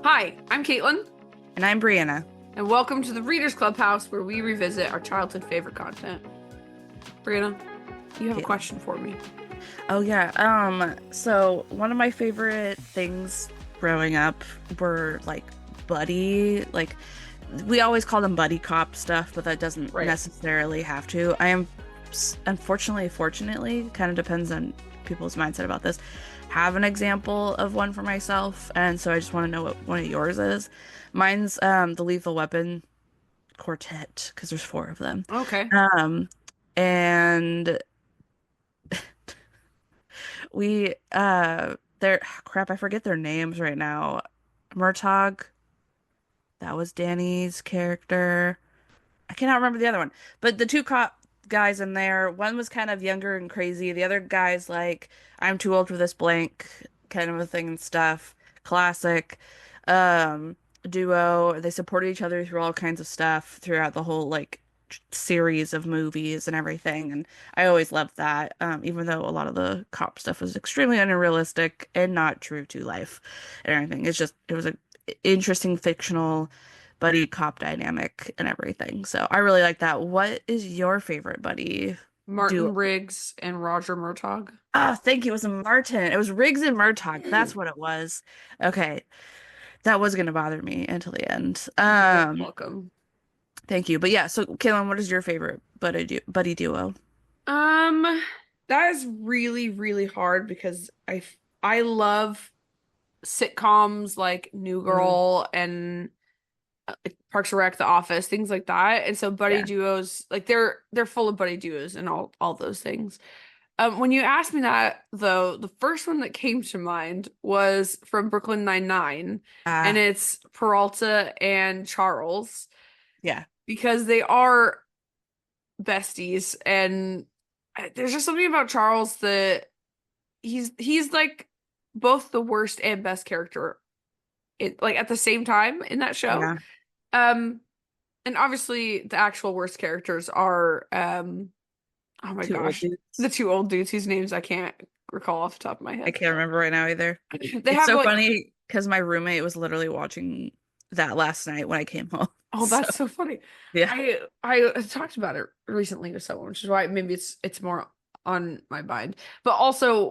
Hi, I'm Kaytlyn, And I'm Brianna. and welcome to the Readers Clubhouse where we revisit our childhood favorite content. Brianna, you have a Caitlin. question for me. Oh yeah. So one of my favorite things growing up were like buddy, like we always call them buddy cop stuff, but that doesn't Right. necessarily have to. I am unfortunately, fortunately, kind of depends on people's mindset about this. Have an example of one for myself, and so I just want to know what one of yours is. Mine's the Lethal Weapon quartet because there's four of them. Okay. Um, and they're crap, I forget their names right now. Murtagh, that was Danny's character. I cannot remember the other one. But the two cop guys in there, one was kind of younger and crazy. The other guy's like, I'm too old for this blank kind of a thing and stuff. Classic. Duo. They supported each other through all kinds of stuff throughout the whole like series of movies and everything. And I always loved that. Even though a lot of the cop stuff was extremely unrealistic and not true to life and everything. It was a interesting fictional buddy cop dynamic and everything. So I really like that. What is your favorite buddy duo? Martin Riggs and Roger Murtaugh. Ah, thank you. It was a Martin. It was Riggs and Murtaugh. That's what it was. Okay. That was gonna bother me until the end. You're welcome. Thank you. But yeah, so Kaylin, what is your favorite buddy duo? Um, that is really, really hard because I love sitcoms like New Mm, Girl and like Parks and Rec, The Office, things like that. And so buddy yeah. duos, like they're full of buddy duos and all those things. When you asked me that, though, the first one that came to mind was from Brooklyn Nine-Nine, and Ah, it's Peralta and Charles yeah. because they are besties, and there's just something about Charles that he's like both the worst and best character, like at the same time in that show. Yeah. Um, and obviously the actual worst characters are oh my Two old gosh, the dudes. two old dudes whose names I can't recall off the top of my I head. can't remember right now either. They It's have so like, funny because my roommate was literally watching that last night when I came home. oh, So that's so funny. yeah. I talked about it recently with someone, which is why maybe it's more on my mind. But also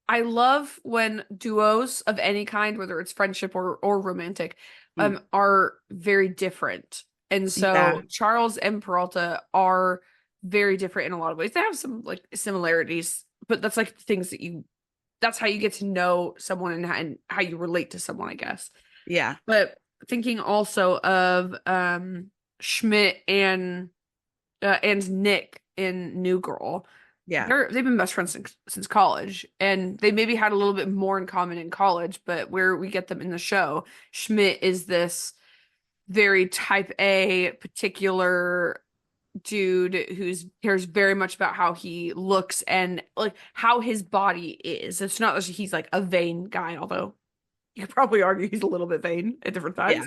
I love when duos of any kind, whether it's friendship or romantic, Mm, are very different. And yeah. so Charles and Peralta are very different in a lot of ways. They have some like similarities, but that's like things that that's how you get to know someone and how you relate to someone, I guess. Yeah. But thinking also of Schmidt and Nick in New Girl. Yeah. They've been best friends since college, and they maybe had a little bit more in common in college, but where we get them in the show, Schmidt is this very type A, particular dude who's cares very much about how he looks and like how his body is. It's not that he's like a vain guy, although you could probably argue he's a little bit vain at different times.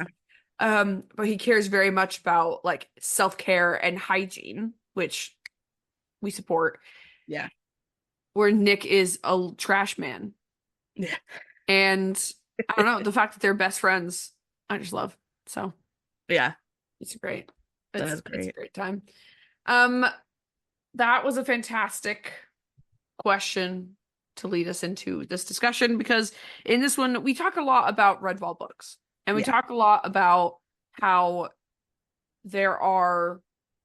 Yeah. But he cares very much about like self-care and hygiene, which we support. Yeah. Where Nick is a trash man. Yeah. And I don't know, the fact that they're best friends, I just love. So Yeah. it's great. That It's is it's a great. great time. Um, that was a fantastic question to lead us into this discussion because in this one we talk a lot about Redwall books and we Yeah. talk a lot about how there are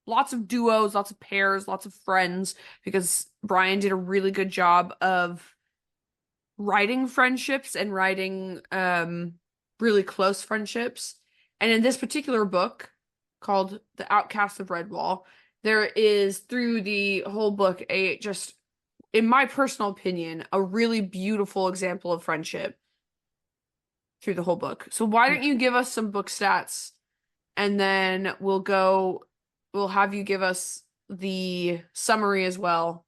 lots of duos, lots of pairs, lots of friends because Brian did a really good job of writing friendships and writing really close friendships. And in this particular book called The Outcast of Redwall, there is through the whole book a just in my personal opinion, a really beautiful example of friendship through the whole book. So why don't you give us some book stats and then we'll have you give us the summary as well.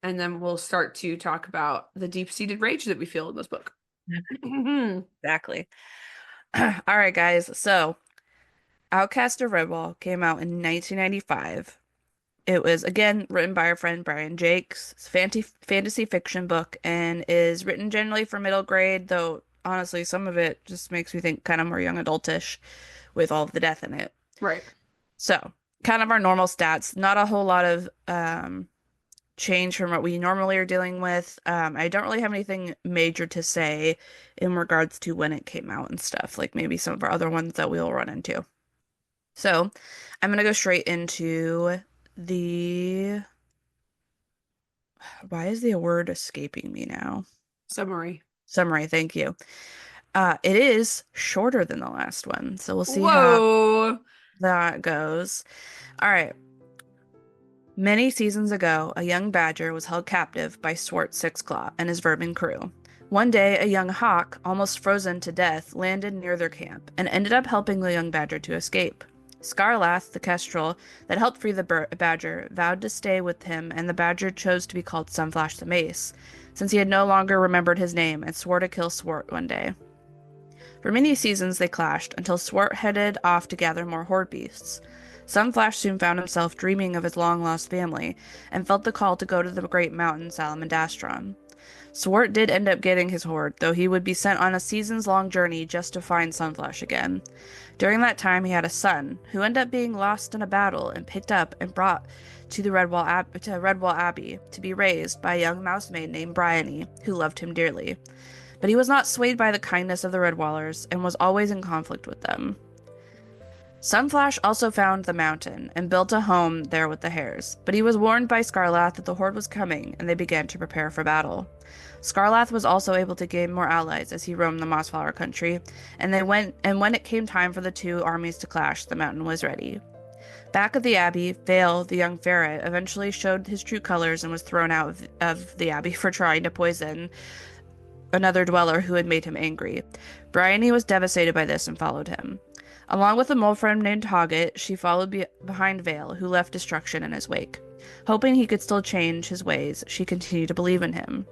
And then we'll start to talk about the deep-seated rage that we feel in this book. Exactly. All right, guys. So, Outcast of Redwall came out in 1995. It was again written by our friend Brian Jakes. It's a fantasy fiction book and is written generally for middle grade, though honestly, some of it just makes me think kind of more young adultish with all of the death in it. Right. So, kind of our normal stats. Not a whole lot of change from what we normally are dealing with. I don't really have anything major to say in regards to when it came out and stuff, like maybe some of our other ones that we'll run into. So, I'm gonna go straight into the. Why is the word escaping me now? Summary. Summary, thank you. It is shorter than the last one, so we'll see how Whoa. that goes. All right. Many seasons ago, a young badger was held captive by Swart Sixclaw and his vermin crew. One day, a young hawk, almost frozen to death, landed near their camp and ended up helping the young badger to escape. Scarlath, the kestrel that helped free the badger, vowed to stay with him, and the badger chose to be called Sunflash the Mace, since he had no longer remembered his name and swore to kill Swart one day. For many seasons they clashed, until Swart headed off to gather more horde beasts. Sunflash soon found himself dreaming of his long-lost family, and felt the call to go to the great mountain Salamandastron. Swart did end up getting his horde, though he would be sent on a seasons-long journey just to find Sunflash again. During that time he had a son, who ended up being lost in a battle and picked up and brought to Redwall Abbey to be raised by a young mousemaid named Bryony, who loved him dearly. But he was not swayed by the kindness of the Redwallers, and was always in conflict with them. Sunflash also found the mountain and built a home there with the hares, but he was warned by Scarlath that the horde was coming, and they began to prepare for battle. Scarlath was also able to gain more allies as he roamed the Mossflower country, and when it came time for the two armies to clash, the mountain was ready. Back at the abbey, Vale, the young ferret, eventually showed his true colors and was thrown out of the abbey for trying to poison another dweller who had made him angry. Bryony was devastated by this and followed him. Along with a mole friend named Hoggett, she followed behind Vale, who left destruction in his wake. Hoping he could still change his ways, she continued to believe in him.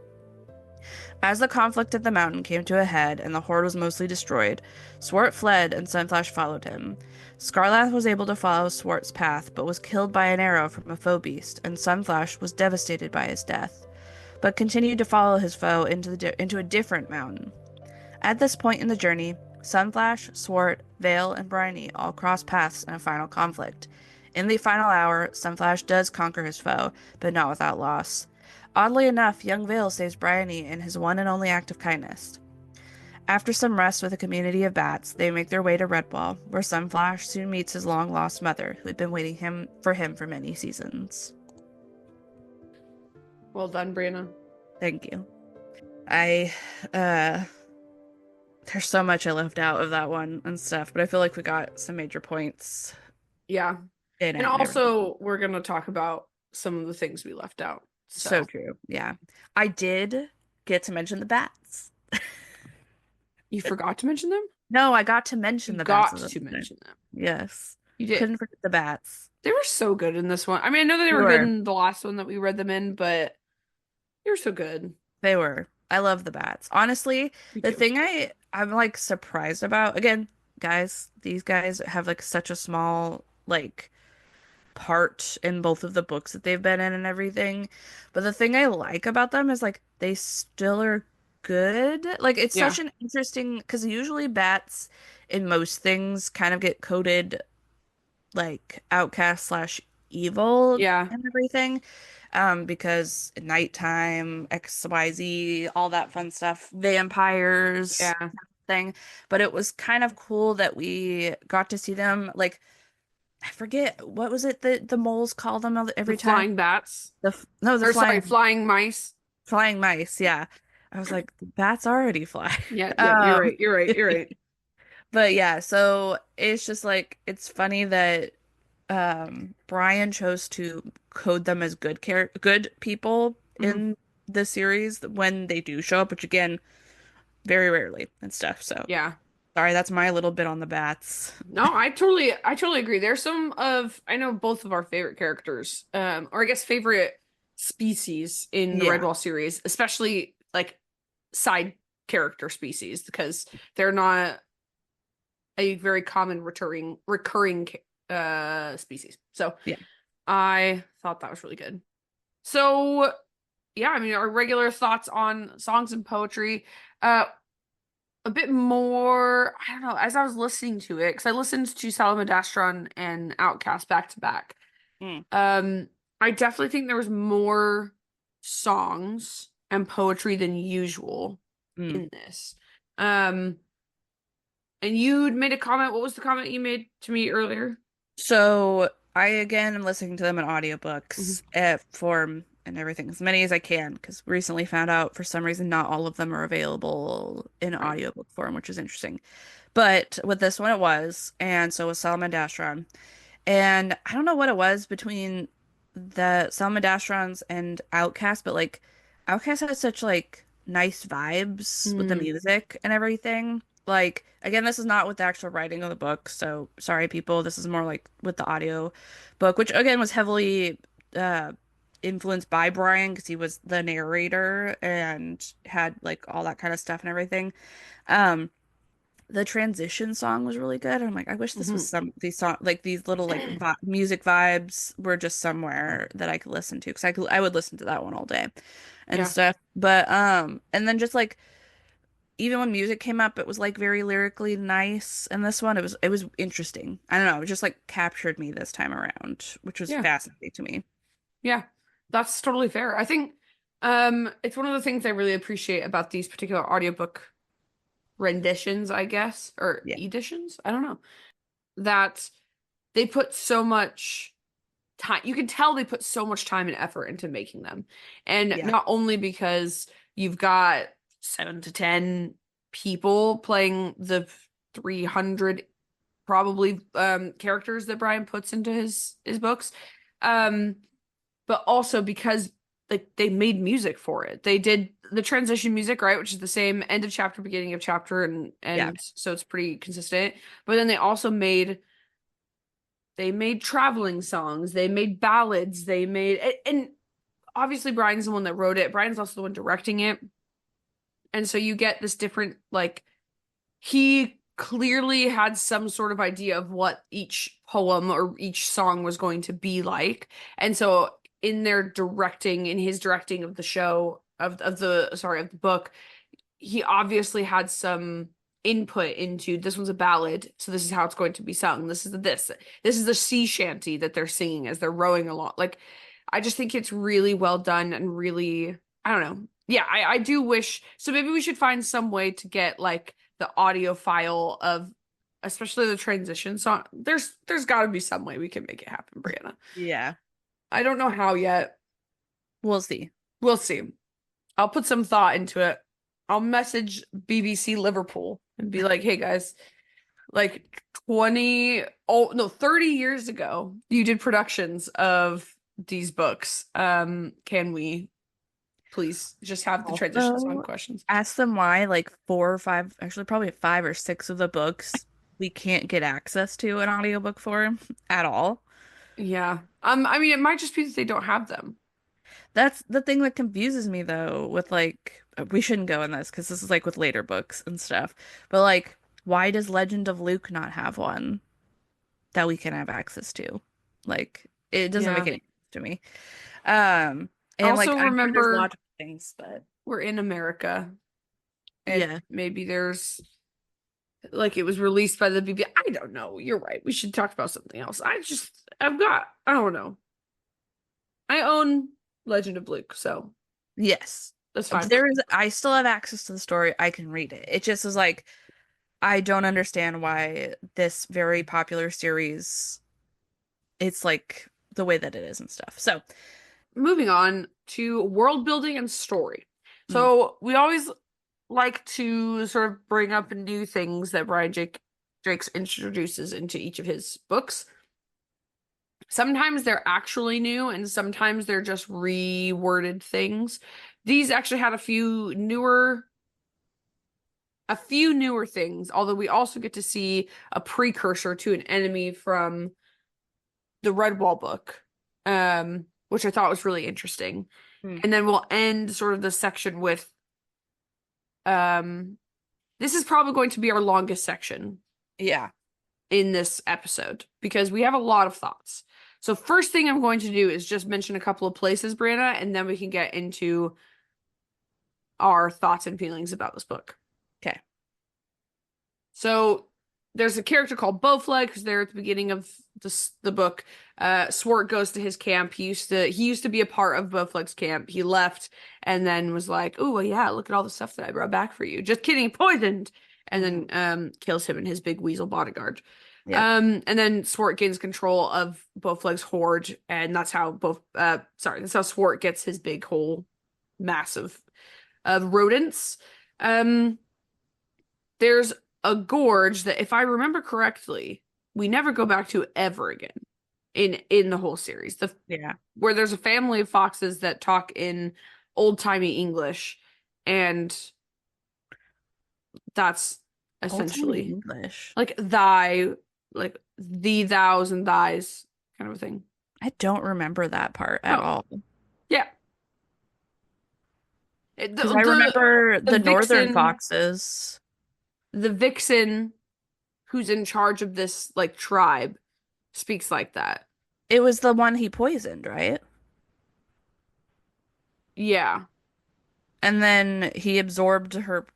As the conflict at the mountain came to a head and the horde was mostly destroyed, Swart fled and Sunflash followed him. Scarlath was able to follow Swart's path, but was killed by an arrow from a foe beast, and Sunflash was devastated by his death, but continued to follow his foe into a different mountain. At this point in the journey, Sunflash, Swart, Vale, and Bryony all cross paths in a final conflict. In the final hour, Sunflash does conquer his foe, but not without loss. Oddly enough, young Vale saves Bryony in his one and only act of kindness. After some rest with a community of bats, they make their way to Redwall, where Sunflash soon meets his long-lost mother, who had been waiting for him for many seasons. Well done, Brianna. Thank you. I, uh, there's so much I left out of that one and stuff, but I feel like we got some major points Yeah. in it And and everything. also, we're going to talk about some of the things we left out. So So, true. Yeah. I did get to mention the bats. you forgot to mention them? No, I got to You mention the bats got of to the mention them. Yes. You did. Couldn't forget the bats. They were so good in this one. I mean, I know that they They were good were. in the last one that we read them in, but they were so good. They were. I love the bats. Honestly, Me the too. thing I'm like surprised about, again, guys, these guys have like such a small like part in both of the books that they've been in and everything. But the thing I like about them is like they still are good. Like it's Yeah. such an interesting because usually bats in most things kind of get coded like outcast slash evil Yeah. and everything. Because nighttime, XYZ, all that fun stuff, vampires Yeah. thing. But it was kind of cool that we got to see them like I forget what was it that the moles call them The every time? flying bats. No, the Or sorry, flying mice. flying mice. Yeah, I was like, the bats already fly. Yeah, yeah, you're Um, right. You're right. You're right. but yeah, so it's just like it's funny that Brian chose to code them as good people Mhm. in the series when they do show up, which again, very rarely and stuff. So Yeah. sorry, that's my little bit on the bats. No, I totally agree. There's some of I know both of our favorite characters, or I guess favorite species in the Yeah, Redwall series, especially like side character species, because they're not a very common recurring species. So yeah, I thought that was really good. So yeah, I mean our regular thoughts on songs and poetry. Uh a bit more, I don't know, as I was listening to it, because I listened to Salamandastron and Outcast back to back. Mm, Um, I definitely think there was more songs and poetry than usual mm. in this. Um, and you'd made a comment. What was the comment you made to me earlier? So I again am listening to them in Mhm. audiobooks form and everything, as many as I can, because recently found out for some reason not all of them are available in Right. audiobook form, which is interesting. But with this one it was, and so was Salamandastron. And I don't know what it was between the Salmadastrons and Outcast, but like Outcast has such like nice vibes with the Mm, music and everything. Like again, this is not with the actual writing of the book, so sorry people, this is more like with the audio book, which again was heavily uh influenced by Brian because he was the narrator and had like all that kind of stuff and everything. Um the transition song was really good. I'm like, I wish this was mhm. some these song like these little like vi music vibes were just somewhere that I could listen to because I would listen to that one all day and Yeah. stuff. But and then just like even when music came up, it was like very lyrically nice. And this one, it was interesting. I don't know, it just like captured me this time around, which was Yeah. fascinating to me. Yeah. That's totally fair. I think it's one of the things I really appreciate about these particular audiobook renditions, I guess, or Yeah, editions. I don't know. That they put so much time. You can tell they put so much time and effort into making them. And yeah, not only because you've got 7 to 10 people playing the 300 probably characters that Brian puts into his books. Um but also because like they made music for it. They did the transition music, right, which is the same end of chapter, beginning of chapter, and yeah. so it's pretty consistent. But then they also made traveling songs, they made ballads, they made and obviously Brian's the one that wrote it. Brian's also the one directing it. And so you get this different like he clearly had some sort of idea of what each poem or each song was going to be like. And so in his directing of the show of the book, he obviously had some input into this one's a ballad, so this is how it's going to be sung. This is the sea shanty that they're singing as they're rowing along. Like, I just think it's really well done and really, I don't know. Yeah, I do wish so maybe we should find some way to get like the audio file of especially the transition song. There's got to be some way we can make it happen, Brianna. Yeah. I don't know how yet. We'll see. We'll see. I'll put some thought into it. I'll message BBC Liverpool and be like, "Hey guys, like 20 oh no, 30 years ago, you did productions of these books. Can we please just have the transition song Also, questions?" ask them why like four or five, actually probably five or six of the books we can't get access to in audiobook form at all. Yeah. I mean it might just be that they don't have them. That's the thing that confuses me though, with like we shouldn't go in this because this is like with later books and stuff. But like, why does Legend of Luke not have one that we can have access to? Like, it doesn't make Yeah. any sense to me. Um, and like Also I'm sure there's remember logical things, but we're in America and yeah. maybe there's like it was released by the BBC. I don't know. You're right. We should talk about something else. I don't know. I own Legend of Luke, so Yes. that's fine. I still have access to the story. I can read it. It just is like, I don't understand why this very popular series, it's like the way that it is and stuff. So, Moving on to world building and story. mm, So we always like to sort of bring up new things that Drake's introduces into each of his books. Sometimes they're actually new, and sometimes they're just reworded things. These actually had a few newer things, although we also get to see a precursor to an enemy from the Redwall book, which I thought was really interesting. mm, And then we'll end sort of the section with um, this is probably going to be our longest section yeah. in this episode because we have a lot of thoughts. So first thing I'm going to do is just mention a couple of places, Brianna, and then we can get into our thoughts and feelings about this book. Okay. So there's a character called Bowfleg who's there at the beginning of the book. Swart goes to his camp. He used to be a part of Bowfleg's camp. He left and then was like, "Oh, well, yeah, look at all the stuff that I brought back for you. Just kidding, poisoned." And then Mhm. kills him and his big weasel bodyguard. Yep. And then Swart gains control of Bowfleg's horde, and that's how Swart gets his big whole massive of rodents. Um, there's a gorge that, if I remember correctly, we never go back to ever again in the whole series. The Yeah. Where there's a family of foxes that talk in old-timey English, and that's Old-timey essentially English. like like the thous and thys kind of a thing. I don't remember that part at Oh, all. yeah. Because I remember The the northern vixen, foxes. the vixen who's in charge of this like tribe speaks like that. It was the one he poisoned, right? Yeah. And then he absorbed her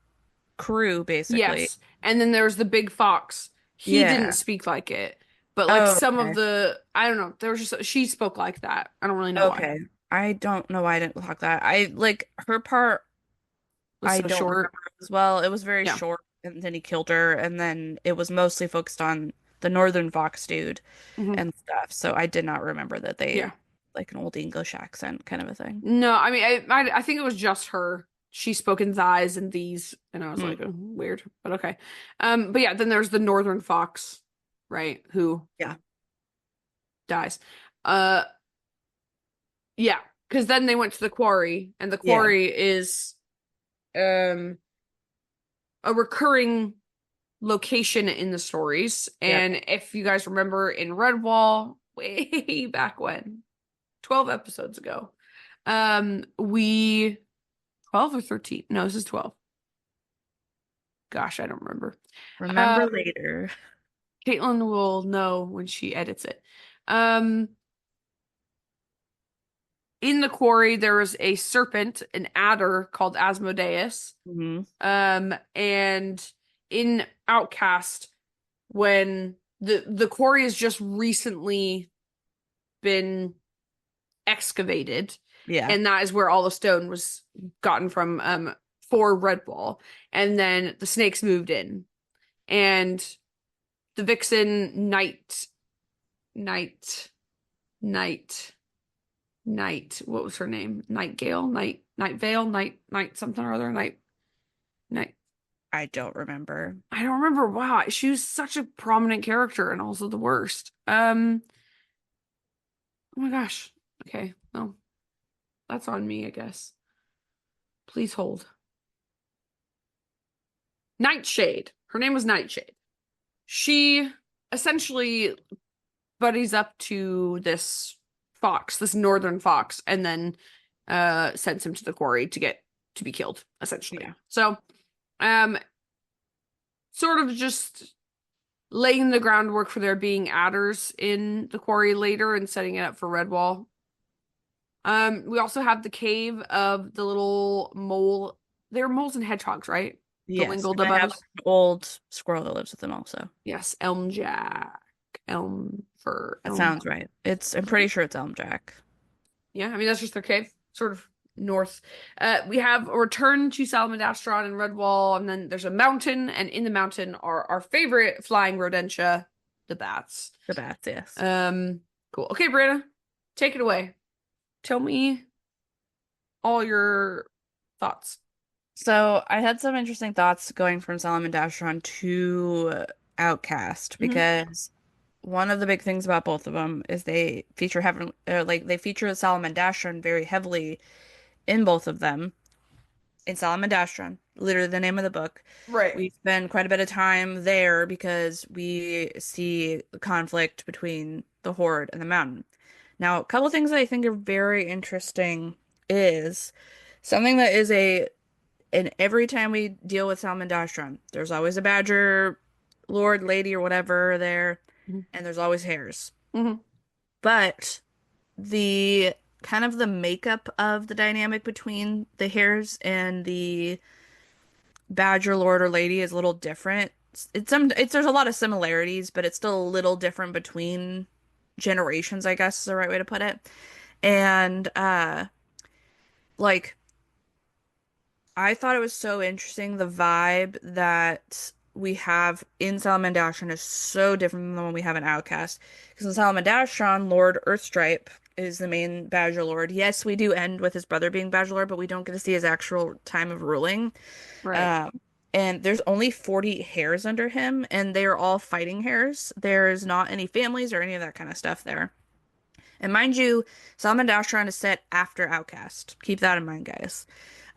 crew, basically. Yes. And then there's the big fox. He didn't Yeah. speak like it, but like Oh, some of okay. I don't know, there was just she spoke like that. I don't really know why. Okay. I don't know why I didn't talk that. I like her part, It was I so don't remember short. as well. It was very Yeah. short, and then he killed her, and then it was mostly focused on the northern fox dude Hmm. and stuff. So I did not remember that they Yeah. like an old English accent kind of a thing. No, I mean, I think it was just her. She spoke in thys and these, and I was Mm, like, oh, weird, but okay. But yeah, then there's the northern fox, right, who yeah. dies. Uh, yeah, because then they went to the quarry, and the Yeah. quarry is um a recurring location in the stories. Yep. And if you guys remember in Redwall, way back when, 12 episodes ago, we 12 or 13? No, this is 12. Gosh, I don't remember. Remember Um, later. Kaytlyn will know when she edits it. Um, in the quarry, there was a serpent, an adder called Asmodeus. Hmm. And in Outcast, when the quarry has just recently been excavated, Yeah. and that is where all the stone was gotten from for Redwall. And then the snakes moved in, and the vixen night night what was her name? Nightgale, night veil, night something or other, night I don't remember. I don't remember. Wow, she was such a prominent character and also the worst. Oh my gosh. Okay, well, that's on me, I guess. Please hold. Nightshade. Her name was Nightshade. She essentially buddies up to this fox, this northern fox, and then sends him to the quarry to be killed, essentially. Yeah. So, um, sort of just laying the groundwork for there being adders in the quarry later and setting it up for Redwall. We also have the cave of the little mole. They're moles and hedgehogs, right? The Yes. Lingle And I have like Dubbos. an old squirrel that lives with them also. Yes, Elm Jack, Elm Fir, That Elm. sounds right. I'm pretty sure it's Elm Jack. Yeah, I mean that's just their cave, sort of north. We have a return to Salamandastron and Redwall, and then there's a mountain, and in the mountain are our favorite flying rodentia, the bats. The bats, yes. Um, cool. Okay, Brianna, take it away. Tell me all your thoughts. So I had some interesting thoughts going from Solomon Dashron to Outcast Hmm. because one of the big things about both of them is they feature Solomon Dashron very heavily in both of them. In Solomon Dashron, literally the name of the book. Right. We spend quite a bit of time there because we see the conflict between the Horde and the Mountain. Now, a couple things that I think are very interesting is something that is and every time we deal with Salmandashron, there's always a badger, lord, lady, or whatever there, Hmm. and there's always hares. Hmm. But the kind of the makeup of the dynamic between the hares and the badger, lord, or lady is a little different. it's there's a lot of similarities, but it's still a little different between generations, I guess is the right way to put it. And like I thought it was so interesting the vibe that we have in Salamandashran is so different than the one we have in Outcast. Because in Salamandashran, Lord Earthstripe is the main Badger Lord. Yes, we do end with his brother being Badger Lord, but we don't get to see his actual time of ruling. Right. Um, and there's only 40 hairs under him, and they are all fighting hairs. There's not any families or any of that kind of stuff there. And mind you, Salmon Dashron is set after Outcast. Keep that in mind, guys.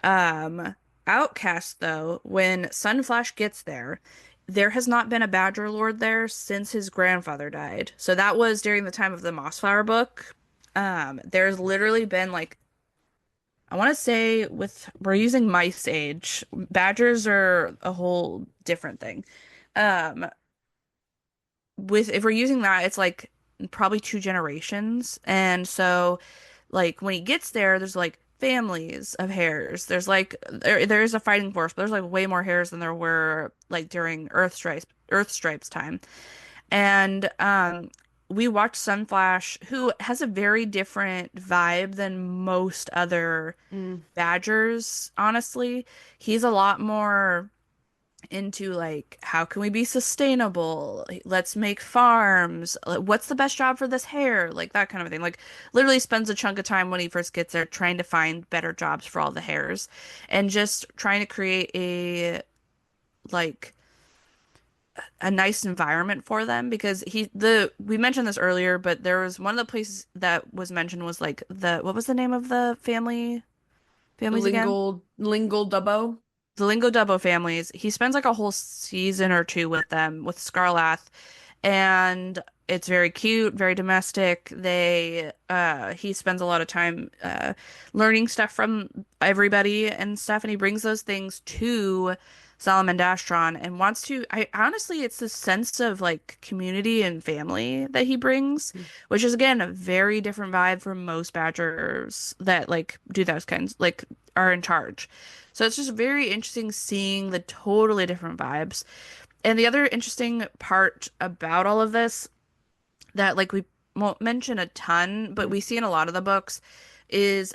Um, Outcast, though, when Sunflash gets there, there has not been a Badger Lord there since his grandfather died. So that was during the time of the Mossflower book. There's literally been like I want to say we're using Mice Age. Badgers are a whole different thing. Um, with if we're using that, it's like probably two generations. And so like when he gets there, there's like families of hares. There's like there is a fighting force, but there's like way more hares than there were like during Earth Stripe's time. And we watched Sunflash, who has a very different vibe than most other Mm. badgers, honestly. He's a lot more into like how can we be sustainable? Let's make farms. What's the best job for this hare? Like that kind of thing. Like literally spends a chunk of time when he first gets there trying to find better jobs for all the hares and just trying to create like a nice environment for them because we mentioned this earlier, but there was one of the places that was mentioned was like the what was the name of the The families again? Lingle Dubbo. The Lingo Dubbo families. He spends like a whole season or two with them with Scarlath, and it's very cute, very domestic. He spends a lot of time learning stuff from everybody and stuff, and he brings those things to Salamandastron and wants to I honestly it's this sense of like community and family that he brings, which is again a very different vibe from most badgers that like do those kinds like are in charge. So it's just very interesting seeing the totally different vibes. And the other interesting part about all of this that like we won't mention a ton, but we see in a lot of the books is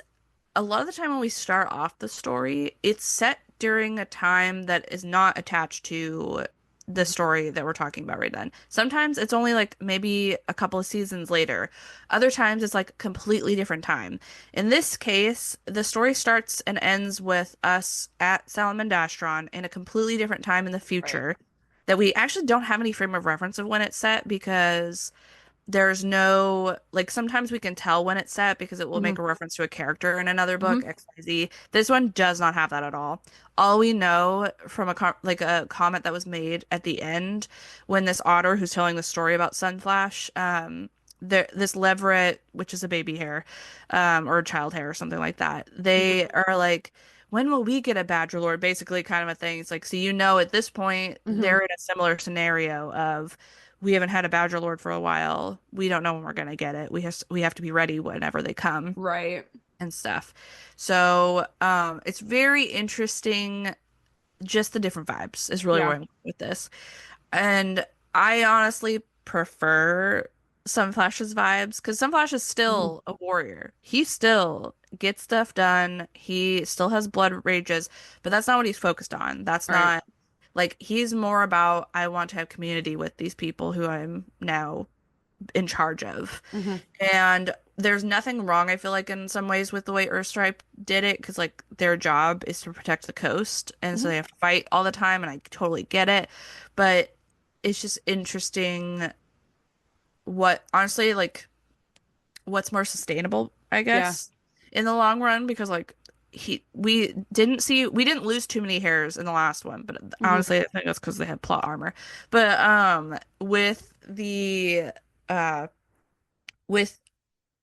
a lot of the time when we start off the story, it's set during a time that is not attached to the story that we're talking about right then. Sometimes it's only like maybe a couple of seasons later. Other times it's like a completely different time. In this case, the story starts and ends with us at Salamandastron in a completely different time in the Right. future that we actually don't have any frame of reference of when it's set because there's no like sometimes we can tell when it's set because it will make Hmm. a reference to a character in another book, Hmm. XYZ. This one does not have that at all. All we know from like a comment that was made at the end when this otter who's telling the story about Sunflash, this leveret, which is a baby hare, or a child hare or something like that, Hmm. they are like, when will we get a Badger Lord? Basically, kind of a thing. It's like, so you know, at this point, Hmm. they're in a similar scenario of we haven't had a Badger Lord for a while. We don't know when we're gonna get it. We have to be ready whenever they come Right. and stuff. So, it's very interesting. Just the different vibes is really where Yeah. I'm going with this. And I honestly prefer Sunflash's vibes because Sunflash is Hmm. still a warrior. He still gets stuff done. He still has blood rages, but that's not what he's focused on. That's Right. not like he's more about I want to have community with these people who I'm now in charge of. Hmm. And there's nothing wrong, I feel like, in some ways with the way Earthstripe did it, because like their job is to protect the coast, and so Hmm. they have to fight all the time, and I totally get it. But it's just interesting what honestly like what's more sustainable, I Yeah. guess, in the long run, because like we didn't lose too many hairs in the last one, but Hmm. honestly, I think that's because they had plot armor. But with the uh with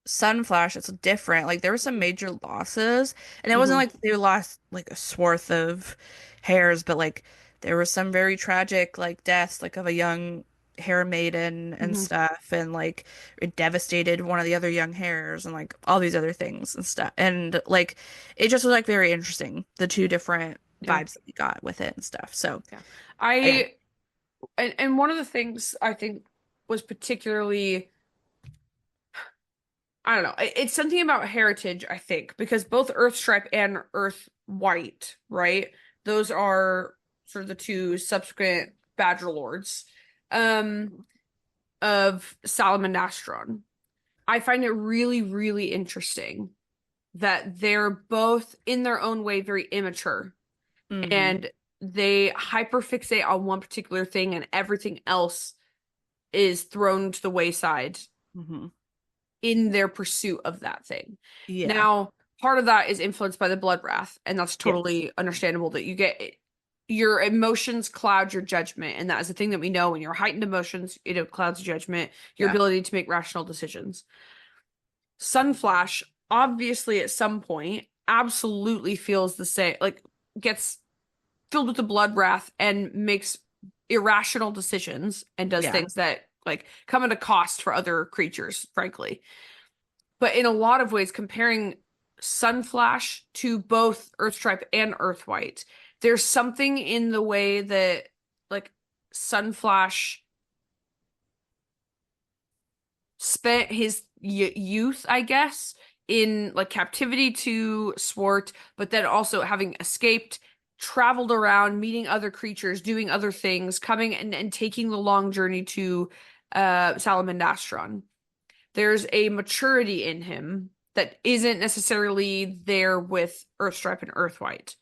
Sunflash, it's different. Like there were some major losses, and it wasn't Hmm. like they lost like a swath of hairs, but like there were some very tragic like deaths, like of a young hare maiden and Hmm. stuff, and like it devastated one of the other young hares, and like all these other things and stuff. And like it just was like very interesting, the two different Yeah. vibes that we got with it and stuff. So Yeah. I I And one of the things I think was particularly, I don't know, it's something about heritage, I think, because both Earthstripe and Earthwhite, right? Those are sort of the two subsequent Badger Lords um of Salamandastron. I find it really, really interesting that they're both in their own way very immature Hmm. and they hyperfixate on one particular thing and everything else is thrown to the wayside Hmm. in their pursuit of that thing. Yeah. Now, part of that is influenced by the blood wrath, and that's Yes. totally understandable that you get your emotions cloud your judgment, and that is the thing that we know when you're heightened emotions, it clouds your judgment, your Yeah. ability to make rational decisions. Sunflash, obviously, at some point, absolutely feels the same, like gets filled with the blood wrath and makes irrational decisions and does Yeah. things that like come at a cost for other creatures, frankly. But in a lot of ways, comparing Sunflash to both Earthstripe and Earthwhite, there's something in the way that like Sunflash spent his youth, I guess, in like captivity to Swart, but then also having escaped, traveled around, meeting other creatures, doing other things, coming and taking the long journey to Salamandastron. There's a maturity in him that isn't necessarily there with Earthstripe and Earthwhite.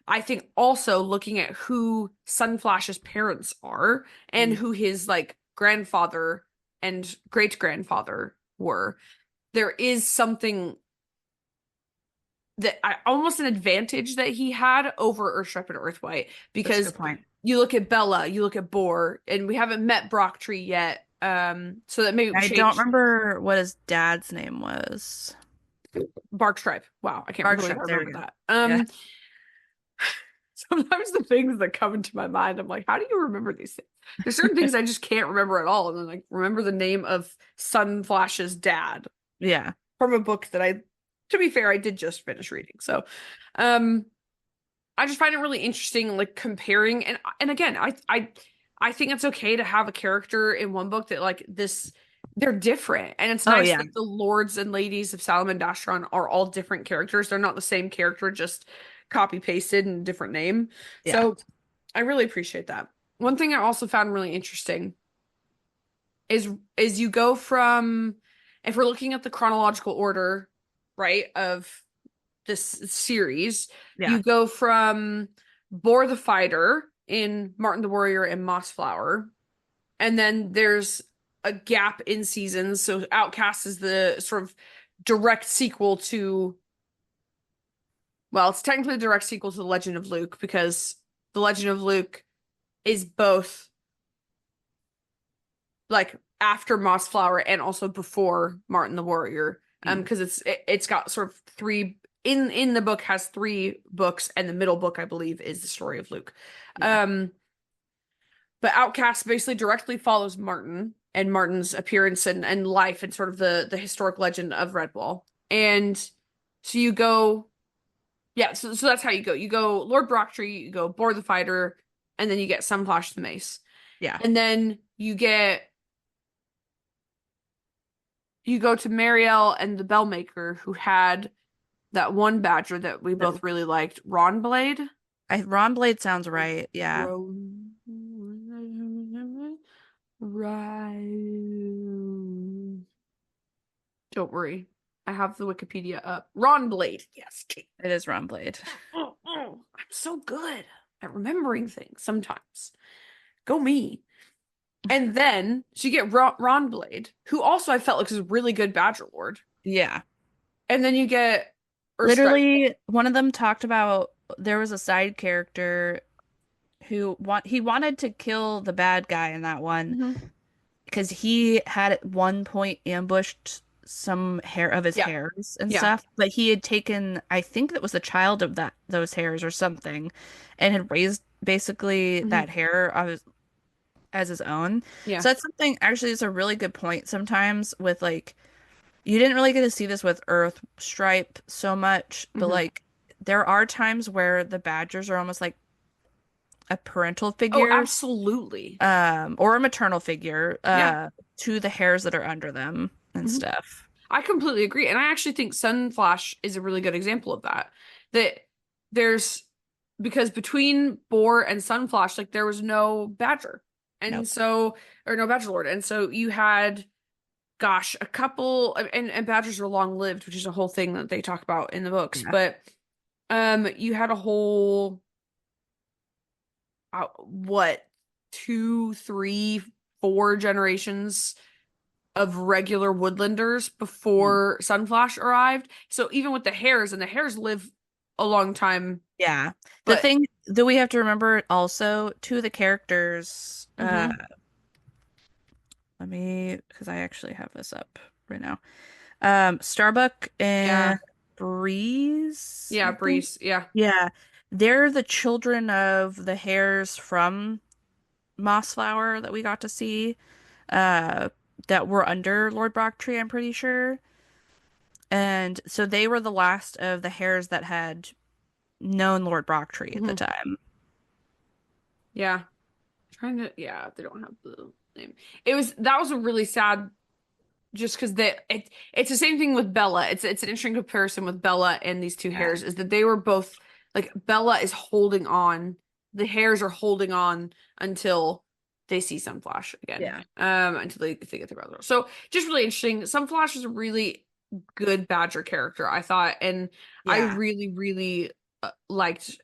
I think also looking at who Sunflash's parents are and Mm. who his like grandfather and great grandfather were, there is something that I almost an advantage that he had over Earthstripe and Earthwhite That's a because good point. you look at Bella, you look at Boar, and we haven't met Brocktree yet. So that may I don't change. remember what his dad's name was. Barkstripe. Wow, I can't believe I Barkshire. There we remember go. that. Yeah. Sometimes the things that come into my mind, I'm like, how do you remember these things? There's certain things I just can't remember at all. And then like remember the name of Sunflash's dad Yeah. from a book that to be fair, I did just finish reading. So, um, I just find it really interesting, like comparing and again, I think it's okay to have a character in one book that like this they're different. And it's Oh nice yeah. that the lords and ladies of Salamandastron are all different characters. They're not the same character, just copy pasted and different name. Yeah. So I really appreciate that. One thing I also found really interesting is you go from if we're looking at the chronological order, right, of this series, Yeah. you go from Boar the Fighter in Martin the Warrior and Mossflower, and then there's a gap in seasons. So Outcast is the sort of direct sequel to, well, it's technically a direct sequel to The Legend of Luke because The Legend of Luke is both like after Mossflower and also before Martin the Warrior. Mm. Because it's got sort of three in the book has three books, and the middle book, I believe, is the story of Luke. Yeah. Um, but Outcast basically directly follows Martin and Martin's appearance and life and sort of the historic legend of Redwall. And so you go, yeah, so that's how you go. You go Lord Brocktree, you go Boar the Fighter, and then you get Sunflash the Mace. Yeah. And then you go to Marielle and the Bellmaker, who had that one badger that we That both really liked, Ron Blade. Ron Blade sounds right. Yeah. Ron... Right. Don't worry. I have the Wikipedia up. Ron Blade. Yes. It is Ron Blade. I'm so good at remembering things sometimes. Go me. And then so you get Ron Blade, who also I felt like was a really good Badger Lord. Yeah. And then you get Urstrike. Literally, one of them talked about there was a side character who he wanted to kill the bad guy in that one Mhm. because he had at one point ambushed some hair of his Yeah. hairs and Yeah. stuff, but he had taken, I think that was the child of those hairs or something, and had raised basically Mhm. that hair as his own. Yeah. So that's something actually is a really good point sometimes with like you didn't really get to see this with Earth Stripe so much, but Mhm. like there are times where the Badgers are almost like a parental Oh, figure, absolutely. or a maternal figure, Yeah. to the hairs that are under them and Mhm. stuff. I completely agree. And I actually think Sunflash is a really good example of that. That there's because between Boar and Sunflash, like there was no Badger. And Nope. so, or no Badger Lord. And so you had, gosh, a couple, and Badgers are long lived, which is a whole thing that they talk about in the books. Yeah. But you had a whole, what, two, three, four generations of regular woodlanders Mm. before Sunflash arrived. So even with the hares, and the hares live a long time, Yeah. The but thing that we have to remember also, two of the characters, mhm. let me, because I actually have this up right now. Starbuck Yeah. and Breeze, Yeah, I think. Breeze. Yeah. Yeah. They're the children of the hares from Mossflower that we got to see, uh, that were under Lord Brocktree, I'm pretty sure. And so they were the last of the hares that had known Lord Brocktree at the Mhm. time. Yeah. Trying to, yeah, they don't have the name. That was a really sad, just because it's the same thing with Bella. It's an interesting comparison with Bella and these two Yeah. hares, is that they were both like Bella is holding on, the hares are holding on until they see Sunflash again. Yeah. Until they get their brother. So just really interesting. Sunflash is a really good Badger character, I thought, and I Yeah. really, really liked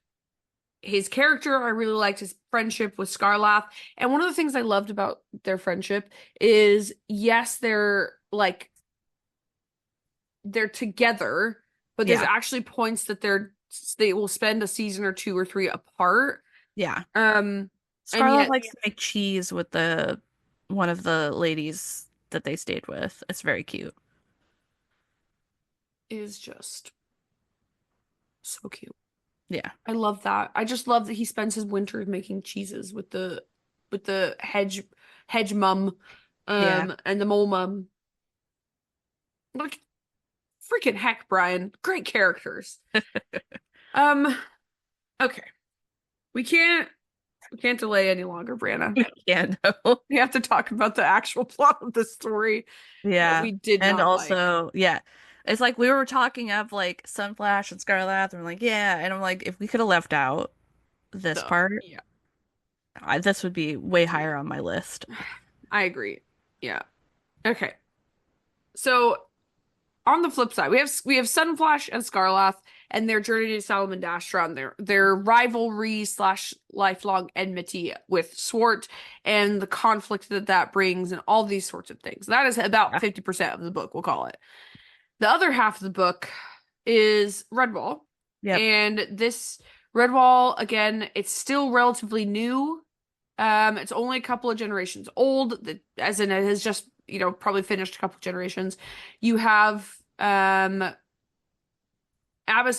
his character. I really liked his friendship with Scarlath. And one of the things I loved about their friendship is, yes, they're together, but there's Yeah. actually points that they will spend a season or two or three apart. Yeah. Um, and Scarlett yet likes to make cheese with the one of the ladies that they stayed with. It's very cute. is just so cute. Yeah. I love that. I just love that he spends his winters making cheeses with the hedge mum, Yeah. and the mole mum. Like freaking heck, Brian. Great characters. Um, okay. We can't we can't delay any longer, Brianna. Yeah, no. We have to talk about the actual plot of the story that Yeah. we did And not like. also, yeah. It's like we were talking of like Sunflash and Scarlet, and we're like, yeah. And I'm like, if we could have left out this part, Yeah. this would be way Yeah. higher on my list. I agree. Yeah. Okay. So on the flip side, we have Sunflash and Scarlath and their journey to Salamandastra and their rivalry slash lifelong enmity with Swart and the conflict that that brings and all these sorts of things. That is about Yeah. 50% of the book, we'll call it. The other half of the book is Redwall. Yep. And this Redwall, again, it's still relatively new. It's only a couple of generations old, as in it has just, probably finished a couple of generations. You have Abbess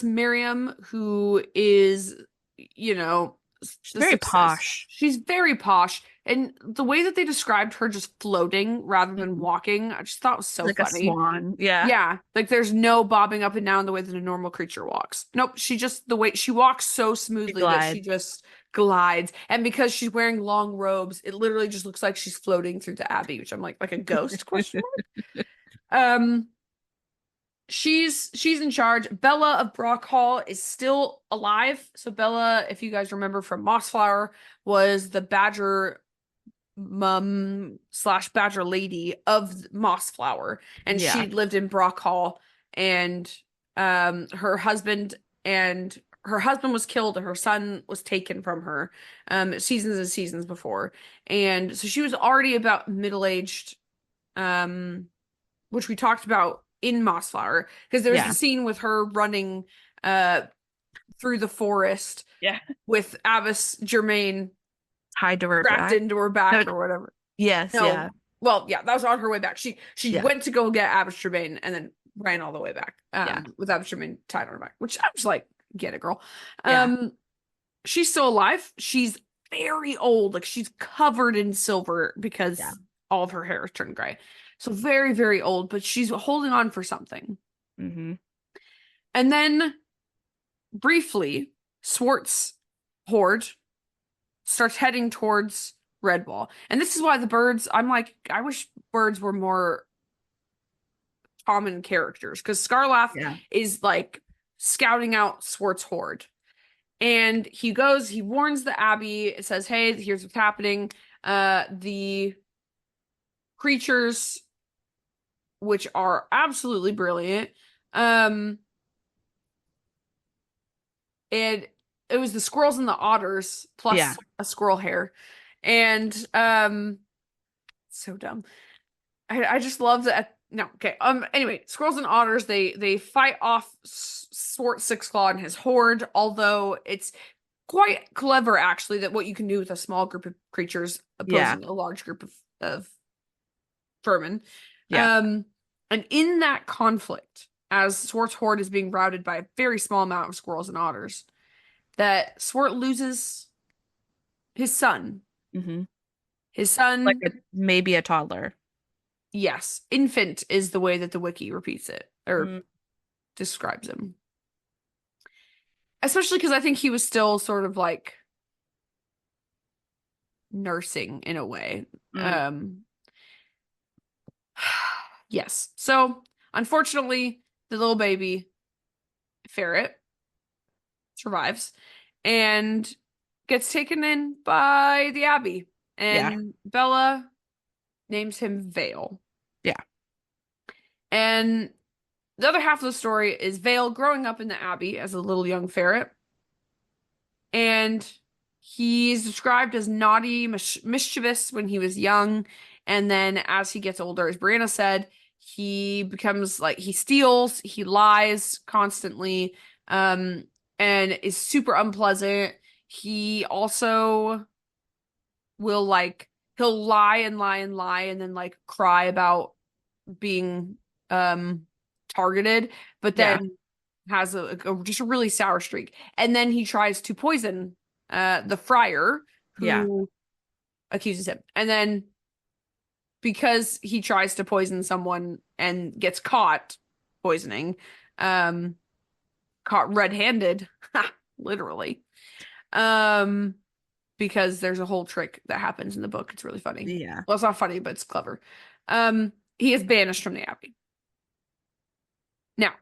Miriam, who is, you know, She's the very success. posh. She's very posh. And the way that they described her just floating rather than Mhm. walking, I just thought was She's so like a funny. swan. Yeah. Yeah, like there's no bobbing up and down the way that a normal creature walks. Nope, the way she walks so She smoothly that she glides. just glides. And because she's wearing long robes, it literally just looks like she's floating through the abbey, which I'm like a ghost question mark. She's in charge. Bella of Brock Hall is still alive. So Bella, if you guys remember from Mossflower, was the Badger mum slash Badger lady of Mossflower, and Yeah. she lived in Brock Hall. And her husband was killed, and her son was taken from her, seasons and seasons before. And so she was already about middle aged, um, which we talked about in Mossflower, because there was the Yeah. scene with her running uh through the forest Yeah. with Abbess Germain Tied to her strapped back. into her No, back or whatever. yes, No, yeah. well, yeah, that was on her way back. She Yeah. went to go get Abbess Germain and then ran all the way back, Yeah. with Abbess Germain tied on her back, which I was like, get it, girl. Yeah. Um, she's still alive. She's very old, like she's covered in silver Yeah. because all of her hair has turned gray. So very, very old, but she's holding on for something. Hmm. And then briefly, Swart's horde starts heading towards Redwall. And this is why the birds, I'm like, I wish birds were more common characters because Scarlath Yeah. is like scouting out Swart's horde. And he goes, he warns the Abbey, it says, hey, here's what's happening. The creatures, which are absolutely brilliant, um, and it was the squirrels and the otters Yeah. plus a squirrel hair. And so dumb. I just love that. No, okay. Anyway, squirrels and otters they fight off Swart Six Claw and his horde. Although it's quite clever, actually, that what you can do with a small group of creatures Yeah. opposing a large group of vermin. Yeah. Um, and in that conflict, as Swart's horde is being routed by a very small amount of squirrels and otters, that Swart loses his son. Hmm. His Like son, maybe a toddler. yes, infant is the way that the wiki repeats it or Mm, describes him. Especially because I think he was still sort of like nursing in a way. mm. Um, yes. So, unfortunately, the little baby ferret survives and gets taken in by the Abbey. Yeah. And Bella names him Vale. Yeah. And the other half of the story is Vale growing up in the Abbey as a little young ferret. And he's described as naughty, mischievous when he was young. And then as he gets older, as Brianna said, he becomes like he steals, he lies constantly, um, and is super unpleasant. He also will like he'll lie and lie and lie and then like cry about being targeted, but Yeah. then has just a really sour streak. And then he tries to poison the friar Yeah. who accuses him. And then because he tries to poison someone and gets caught poisoning, um, caught red-handed, literally. Um, because there's a whole trick that happens in the book. It's really funny. Yeah. Well, it's not funny, but it's clever. He is banished from the Abbey. Now,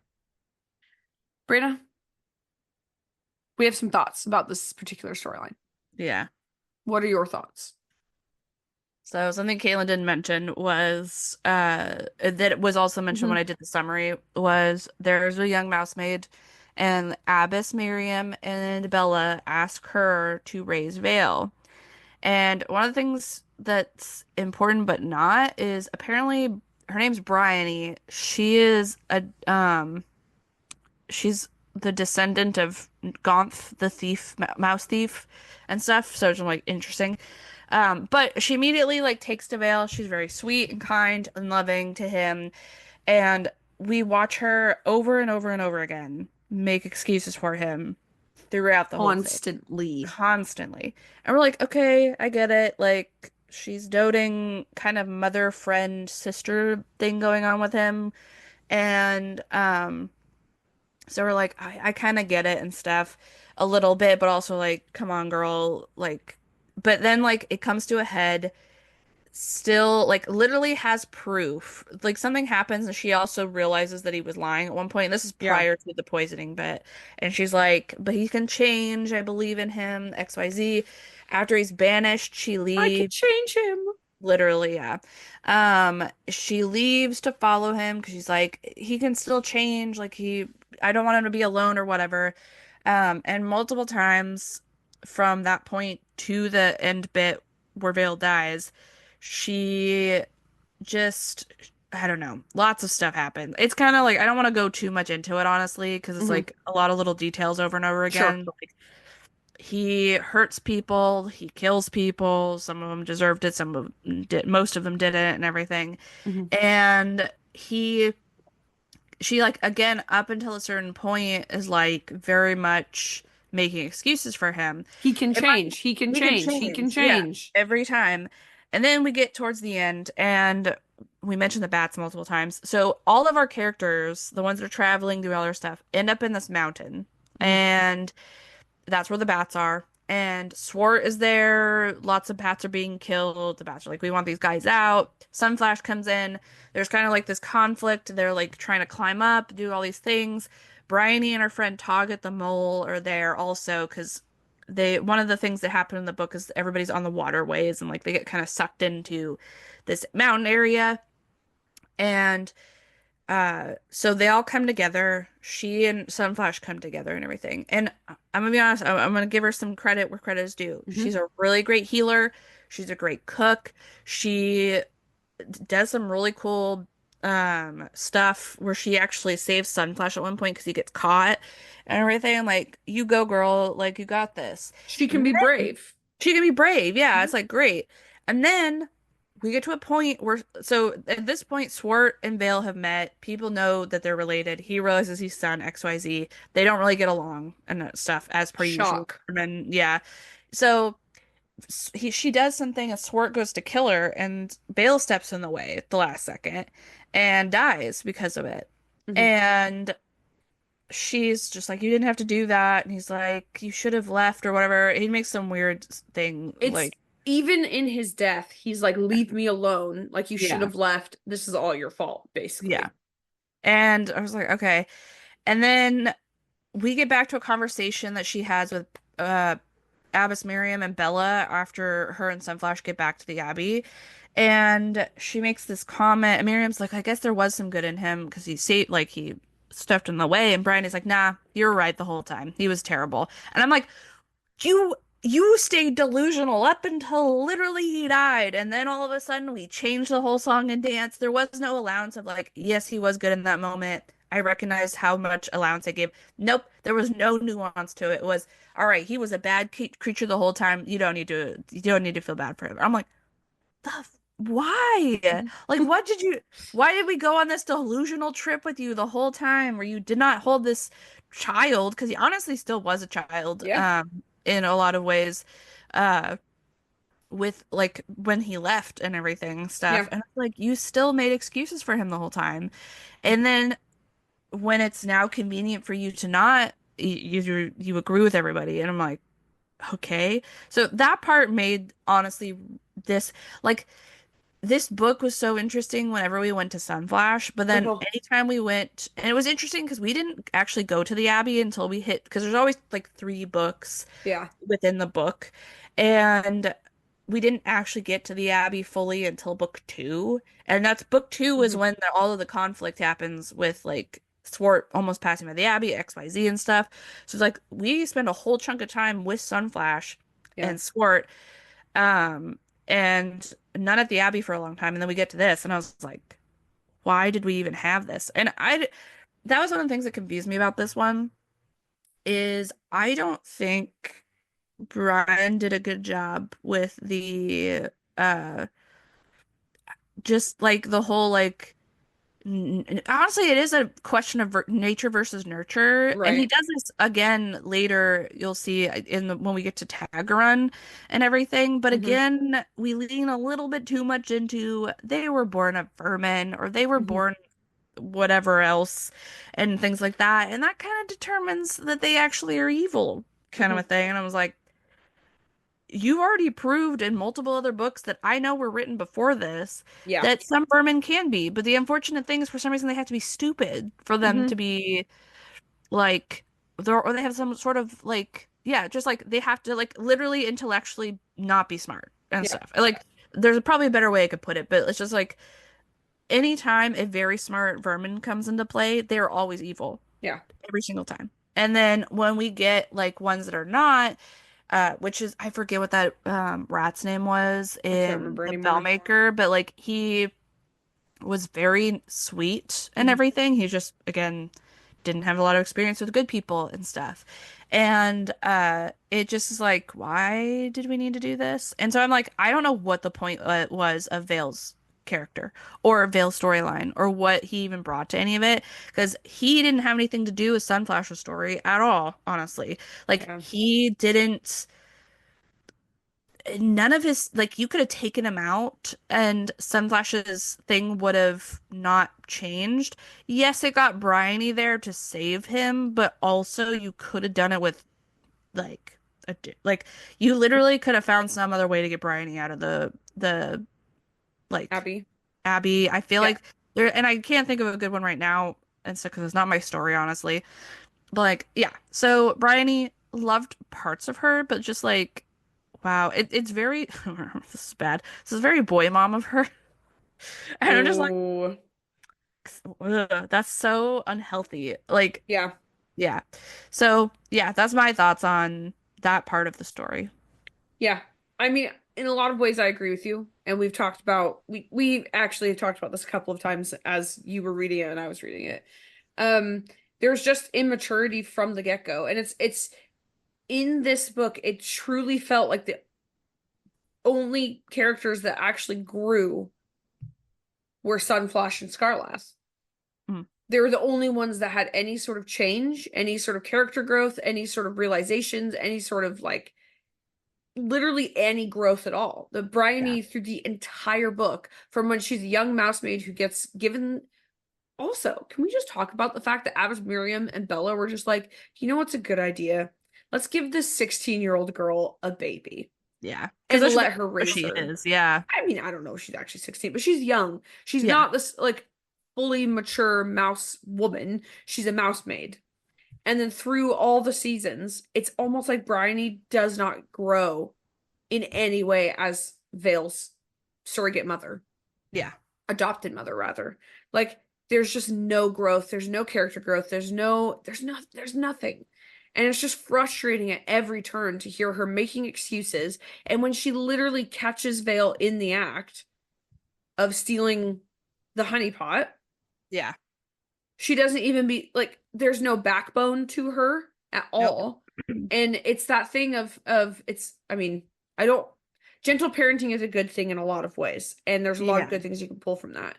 Brianna, we have some thoughts about this particular storyline. Yeah. What are your thoughts? So something Kaytlyn didn't mention was that it was also mentioned Mhm. when I did the summary was there's a young mousemaid and Abbess Miriam and Bella ask her to raise Vale. And one of the things that's important but not is apparently her name's Bryony. She is a she's the descendant of Gonth the thief, mouse thief and stuff. So it's like interesting. But she immediately like takes to Vale. She's very sweet and kind and loving to him. And we watch her over and over and over again make excuses for him throughout the whole thing, Constantly. constantly. And we're like, okay, I get it. Like she's doting kind of mother, friend, sister thing going on with him. And so we're like, I kind of get it and stuff a little bit, but also like, come on, girl. Like, but then like it comes to a head, still like literally has proof. Like something happens and she also realizes that he was lying at one point. And this is Yeah. prior to the poisoning bit. And she's like, but he can change. I believe in him, XYZ. After he's banished, she I can leaves. change him. Literally, yeah. She leaves to follow him because she's like, he can still change. Like I don't want him to be alone or whatever. And multiple times from that point to the end bit where Vale dies, she just, I don't know, lots of stuff happened. It's kind of like, I don't want to go too much into it, honestly, because it's Hmm. like a lot of little details over and over Sure. again. But like, he hurts people, he kills people. Some of them deserved it, some of them did, most of them didn't, and everything. Hmm. And she like again up until a certain point is like very much making excuses for him. He can In my, change. He can he can change. He can change, yeah, change. every time. And then we get towards the end, and we mentioned the bats multiple times. So all of our characters, the ones that are traveling, doing all their stuff, end up in this mountain, Hmm. and that's where the bats are. and Swart is there. Lots of bats are being killed. The bats are like, we want these guys out. Sunflash comes in. There's kind of like this conflict. They're like trying to climb up, do all these things. Bryony and her friend Toggett the mole are there also because one of the things that happen in the book is everybody's on the waterways and like they get kind of sucked into this mountain area. And so they all come together. She and Sunflash come together and everything. And I'm gonna be honest, I'm gonna give her some credit where credit is due. Hmm. She's a really great healer. She's a great cook. She does some really cool stuff where she actually saves Sunflash at one point because he gets caught and everything. I'm like, you go, girl, like you got this. She can And be brave. she can be brave. Yeah, Mhm. it's like great. And then we get to a point where, so at this point, Swart and Vale have met. People know that they're related. He realizes he's son, XYZ. They don't really get along and that stuff as per usual. Shock. And yeah. So she does something, and Swart goes to kill her, and Vale steps in the way at the last second and dies because of it. Hmm. And she's just like, you didn't have to do that. And he's like, you should have left or whatever. He makes some weird thing It's like, even in his death, he's like, leave me alone. Like, you should yeah, have left. This is all your fault, yeah. basically. And I was like, okay. And then we get back to a conversation that she has with uh Abbess Miriam and Bella after her and Sunflash get back to the Abbey. And she makes this comment, and Miriam's like, I guess there was some good in him because he saved, like, he stepped in the way. And Brian is like, nah, you're right the whole time. He was terrible. And I'm like, you stayed delusional up until literally he died, and then all of a sudden we changed the whole song and dance. There was no allowance of like, yes, he was good in that moment. I recognized how much allowance I gave. Nope, there was no nuance to it. It was all right. He was a bad creature the whole time. You don't need to feel bad for him. I'm like, why? Like, why did we go on this delusional trip with you the whole time where you did not hold this child? Because he honestly still was a child, Yeah. in a lot of ways, uh, with like when he left and everything and stuff. Yeah. And it's like, you still made excuses for him the whole time. And then when it's now convenient for you to not, you agree with everybody. And I'm like, okay. So that part made honestly this like this book was so interesting whenever we went to Sunflash, but then Uh-huh. anytime we went, and it was interesting because we didn't actually go to the Abbey until we hit, because there's always like three books Yeah. within the book, and we didn't actually get to the Abbey fully until book two, and that's book two is Hmm. when all of the conflict happens with like Swart almost passing by the Abbey, XYZ and stuff. So it's like we spend a whole chunk of time with Sunflash Yeah. and Swart, um, and none at the Abbey for a long time. And then we get to this, and I was like, why did we even have this? And that was one of the things that confused me about this one is I don't think Brian did a good job with the uh just like the whole like honestly it is a question of nature versus nurture, and he Right. does this again later, you'll see in the when we get to Tag Run and everything, but Hmm. again we lean a little bit too much into they were born of vermin or they were Hmm. born whatever else and things like that, and that kind of determines that they actually are evil kind of Hmm. a thing. And I was like, you already proved in multiple other books that I know were written before this Yeah. that some vermin can be, but the unfortunate thing is for some reason they have to be stupid for them to Hmm. be like or they have some sort of like yeah, just like they have to like literally intellectually not be smart and Yeah. stuff. Like there's probably a better way I could put it, but it's just like anytime a very smart vermin comes into play, they're always evil Yeah. every single time. And then when we get like ones that are not, which is I forget what that rat's name was I can't in remember the anymore. Bellmaker, but like he was very sweet and Hmm. everything. He just again didn't have a lot of experience with good people and stuff. And it just is like, why did we need to do this? And so I'm like, I don't know what the point was of Vale's character or Vale's storyline or what he even brought to any of it because he didn't have anything to do with Sunflash's story at all, honestly. Like Yeah. he didn't none of his like you could have taken him out and Sunflash's thing would have not changed. Yes, it got Bryony there to save him, but also you could have done it with like like you literally could have found some other way to get Bryony out of the like Abby. Abby. I feel Yeah. like there, and I can't think of a good one right now, and so because it's not my story, honestly. But like, yeah. So Bryony loved parts of her, but just like, wow, it's very this is bad. This is very boy mom of her, and I'm just like, Oh, ugh, that's so unhealthy. Like, yeah. yeah. So yeah, that's my thoughts on that part of the story. Yeah. I mean, in a lot of ways I agree with you. And we've talked about we actually have talked about this a couple of times as you were reading it and I was reading it. Um, there's just immaturity from the get-go. And it's in this book, it truly felt like the only characters that actually grew were Sunflash and Scarlass. Mm, They were the only ones that had any sort of change, any sort of character growth, any sort of realizations, any sort of like literally any growth at all. The yeah. Bryony through the entire book, from when she's a young mousemaid who gets given. Also, can we just talk about the fact that Abbas, Miriam, and Bella were just like, you know what's a good idea? Let's give this 16-year-old girl a baby Yeah. Because and that's just let her what raise she her. is. Yeah. I mean, I don't know if she's actually 16, but she's young. She's Yeah. not this like fully mature mouse woman. She's a mousemaid. And then through all the seasons, it's almost like Bryony does not grow in any way as Vale's surrogate mother, Yeah. adopted mother rather. Like there's just no growth, there's no character growth, there's nothing. And it's just frustrating at every turn to hear her making excuses. And when she literally catches Vale in the act of stealing the honeypot, Yeah. she doesn't even be like there's no backbone to her at Nope. all. And it's that thing of it's I mean, I don't gentle parenting is a good thing in a lot of ways, and there's a lot of Yeah. good things you can pull from that.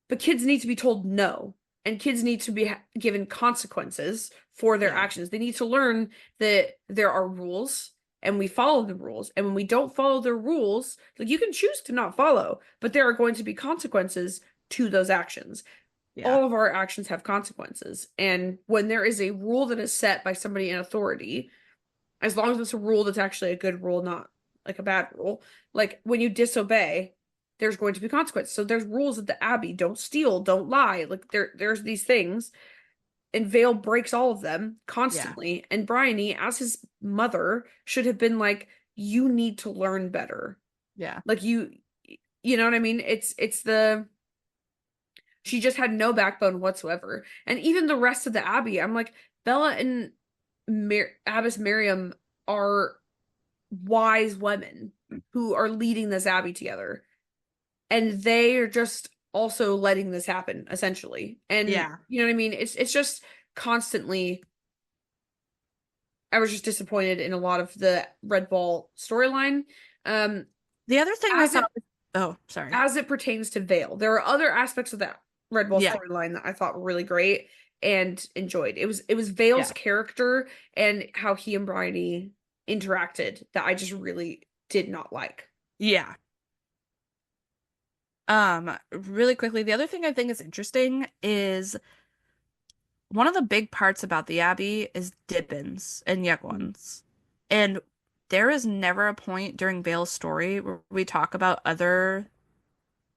But kids need to be told no, and kids need to be given consequences for their Yeah. actions. They need to learn that there are rules and we follow the rules. And when we don't follow the rules, like you can choose to not follow, but there are going to be consequences to those actions. Yeah. All of our actions have consequences. And when there is a rule that is set by somebody in authority, as long as it's a rule that's actually a good rule, not like a bad rule, like when you disobey, there's going to be consequences. So there's rules at the Abbey: don't steal, don't lie. Like there's these things, and Vale breaks all of them Yeah. constantly. And Bryony, as his mother, should have been like, you need to learn better. Yeah. Like you know what I mean? It's the she just had no backbone whatsoever. And even the rest of the Abbey, I'm like, Bella and Abbess Miriam are wise women who are leading this Abbey together. And they are just also letting this happen, essentially. And Yeah. you know what I mean? It's just constantly I was just disappointed in a lot of the Redwall storyline. Um, The other thing I as it thought, oh, sorry. as it pertains to Vale. There are other aspects of that Redwall Yeah. storyline that I thought were really great and enjoyed. It was Vale's Yeah. character and how he and Bryony interacted that I just really did not like. Yeah. Really quickly, the other thing I think is interesting is one of the big parts about the Abbey is Dibbins and Young Ones. And there is never a point during Vale's story where we talk about other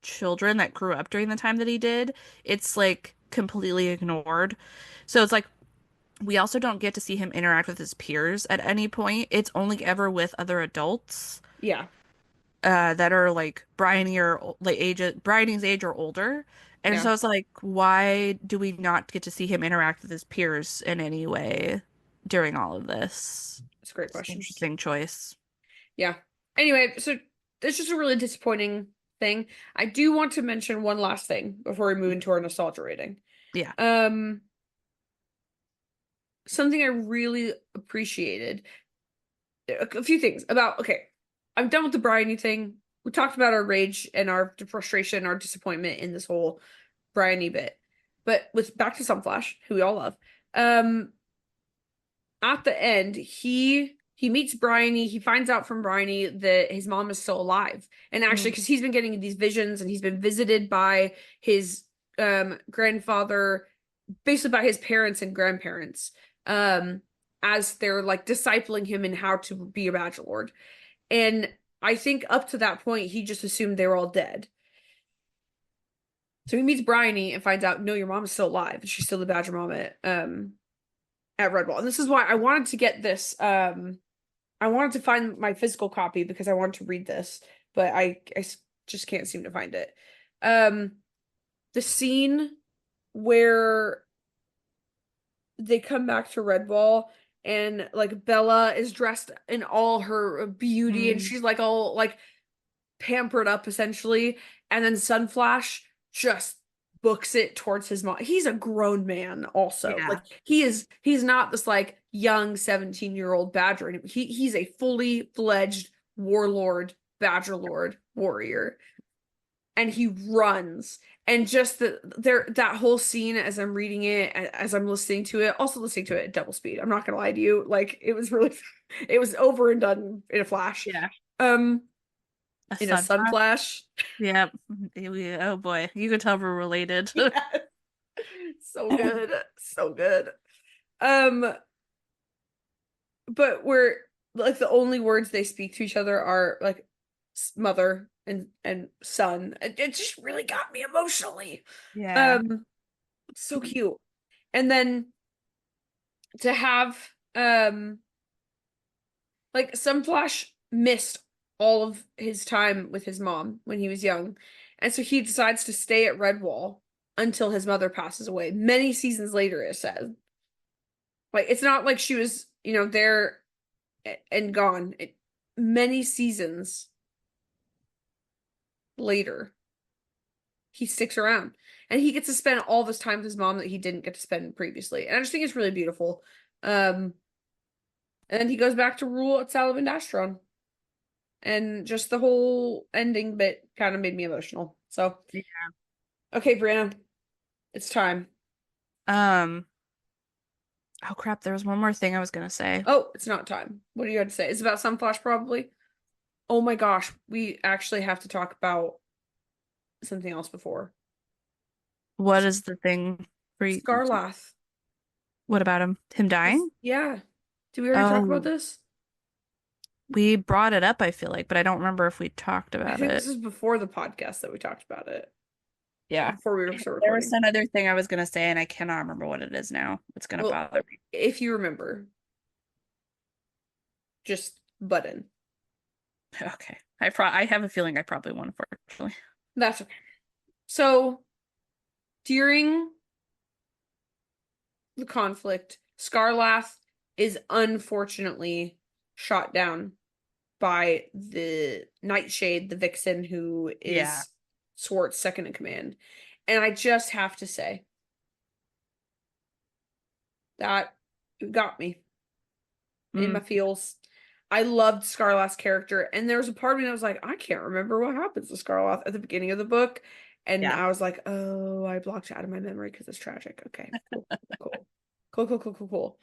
children that grew up during the time that he did. It's like completely ignored. So it's like we also don't get to see him interact with his peers at any point. It's only ever with other adults Yeah, that are like Bryony or like Bryony's age or older. And yeah, so it's like, why do we not get to see him interact with his peers in any way during all of this? it's a great It's an question. interesting choice. Yeah. Anyway, so it's just a really disappointing thing. I do want to mention one last thing before we move into our nostalgia rating. Yeah. Um, Something I really appreciated. A few things about okay, I'm done with the Bryony thing. We talked about our rage and our frustration, our disappointment in this whole Bryony bit. But with back to Sunflash, who we all love, um, at the end, he meets Bryony. He finds out from Bryony that his mom is still alive. And actually, Mm. because he's been getting these visions and he's been visited by his grandfather, basically by his parents and grandparents. Um, as they're like discipling him in how to be a Badger Lord. And I think up to that point, he just assumed they were all dead. So he meets Bryony and finds out, no, your mom is still alive. And she's still the Badger mom at Redwall. And this is why I wanted to get this. I wanted to find my physical copy because I wanted to read this, but I just can't seem to find it. Um, the scene where they come back to Redwall and like Bella is dressed in all her beauty and Mm, she's like all like pampered up essentially, and then Sunflash just books it towards his mom. He's a grown man also. Like yeah. he's not this like young 17-year-old badger anymore. He's a fully fledged warlord, badger lord warrior. And he runs. And just that whole scene as I'm reading it, as I'm listening to it, also listening to it at double speed. I'm not gonna lie to you. Like it was really it was over and done in a flash. Yeah. Um A in a sun. sun flash. Yep. Oh boy, you could tell we're related. Yes. So good. So good. Um, but we're like the only words they speak to each other are like mother and son. It just really got me emotionally. Yeah. Um, so cute. And then to have um like Sunflash missed all of his time with his mom when he was young. And so he decides to stay at Redwall until his mother passes away. Many seasons later, it said. Like it's not like she was, there and gone. Many seasons later, he sticks around. And he gets to spend all this time with his mom that he didn't get to spend previously. And I just think it's really beautiful. Um, and he goes back to rule at Salamandastron. And just the whole ending bit kind of made me emotional. So, Yeah. okay, Brianna, it's time. Um, oh crap, there was one more thing I was gonna say. Oh, it's not time. What do you have to say? It's about Sunflash, probably. Oh my gosh, we actually have to talk about something else before. What is the thing for you? Scarlath. What about him? Him dying? Yeah. Did we already talk about Oh, this? we brought it up, I feel like, but I don't remember if we talked I about think it. this is before the podcast that we talked about it. Yeah. Before we were still There was recording. another thing I was gonna say, and I cannot remember what it is now. It's gonna Well, bother me. if you remember, just button. Okay. I have a feeling I probably won, unfortunately. That's okay. So during the conflict, Scarlath is unfortunately shot down by the Nightshade, the vixen who Yeah. is Swart's second in command. And I just have to say that got me in Mm, my feels. I loved Scarlath's character, and there was a part of me that was like, I can't remember what happens to Scarlath at the beginning of the book. And yeah. I was like, oh, I blocked it out of my memory because it's tragic. Okay, cool, cool, cool, cool, cool, cool, cool.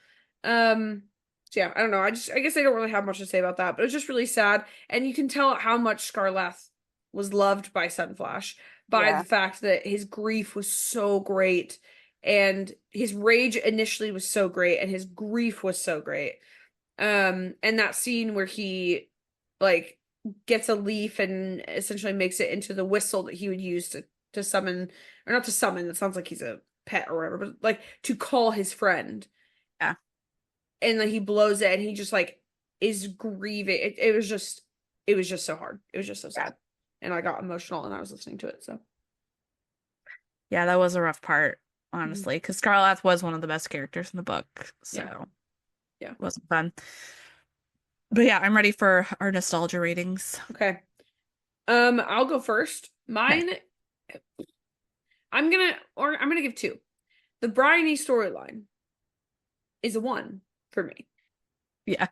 So yeah, I don't know. I guess I don't really have much to say about that, but it's just really sad. And you can tell how much Scarlath was loved by Sunflash by the Yeah. fact that his grief was so great, and his rage initially was so great, and his grief was so great. And that scene where he like gets a leaf and essentially makes it into the whistle that he would use to summon, or not to summon, it sounds like he's a pet or whatever, but like to call his friend. Yeah. And then he blows it and he just like is grieving. It was just so hard. It was just so Yeah. sad. And I got emotional and I was listening to it. So Yeah, that was a rough part, mhm. honestly, because Scarlath was one of the best characters in the book, Yeah. so Yeah. it wasn't fun. But yeah, I'm ready for our nostalgia ratings. Okay. I'll go first. Okay. Mine, I'm gonna give two. The Bryony storyline is a one for me. Yeah.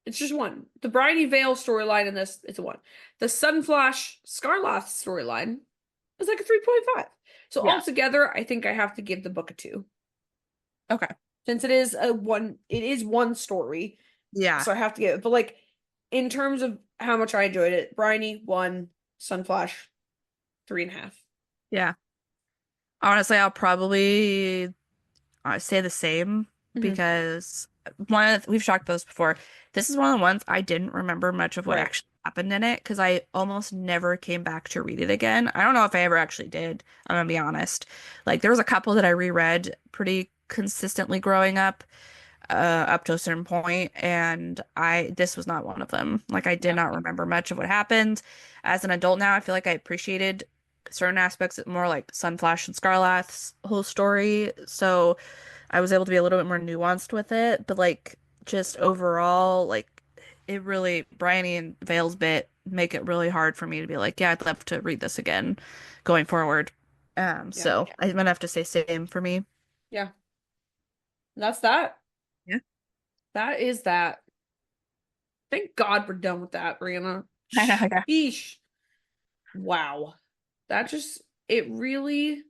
It's just one. The Bryony Vale storyline in this, it's a one. The Sunflash Scarlath storyline is like a 3.5. So Yeah. altogether, I think I have to give the book a two. Okay. Since it is one story. Yeah. So I have to give it. But like in terms of how much I enjoyed it, Bryony, one, Sunflash, 3.5. Yeah. Honestly, I'll probably say the same Hmm. because we've talked about this before. This is one of the ones I didn't remember much of what Right. actually happened in it because I almost never came back to read it again. I don't know if I ever actually did. I'm gonna be honest. Like there was a couple that I reread pretty consistently growing up to a certain point, and I this was not one of them. Like I did Yeah. not remember much of what happened. As an adult now, I feel like I appreciated certain aspects more like Sunflash and Scarlath's whole story. So I was able to be a little bit more nuanced with it, but like just overall, like it really Bryony and Vale's bit make it really hard for me to be like, yeah, I'd love to read this again going forward. Yeah. So I'm gonna have to say same for me. Yeah. That's that. Yeah. That is that. Thank God we're done with that, Brianna. I know, yeah. Sheesh. Wow. That just, it really,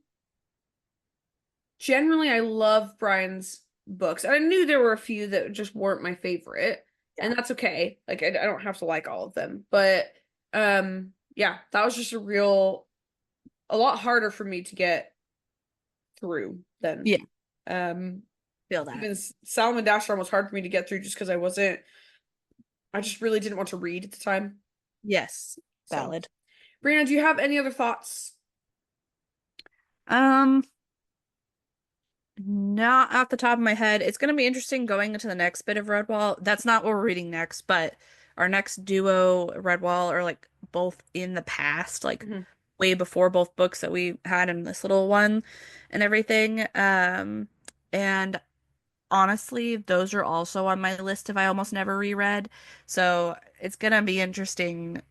generally, I love Brian's books. And I knew there were a few that just weren't my favorite, and Yeah. that's okay. Like, I don't have to like all of them. But, yeah, that was just a lot harder for me to get through than, Yeah, um, feel that. even Salmon Dash was hard for me to get through just because I just really didn't want to read at the time. Yes, So, valid. Brianna, do you have any other thoughts? Um, Not off the top of my head. It's going to be interesting going into the next bit of Redwall. That's not what we're reading next, but our next duo, Redwall, are like both in the past, like Mhm. way before both books that we had in this little one and everything. And honestly, those are also on my list if I almost never reread. So it's gonna be interesting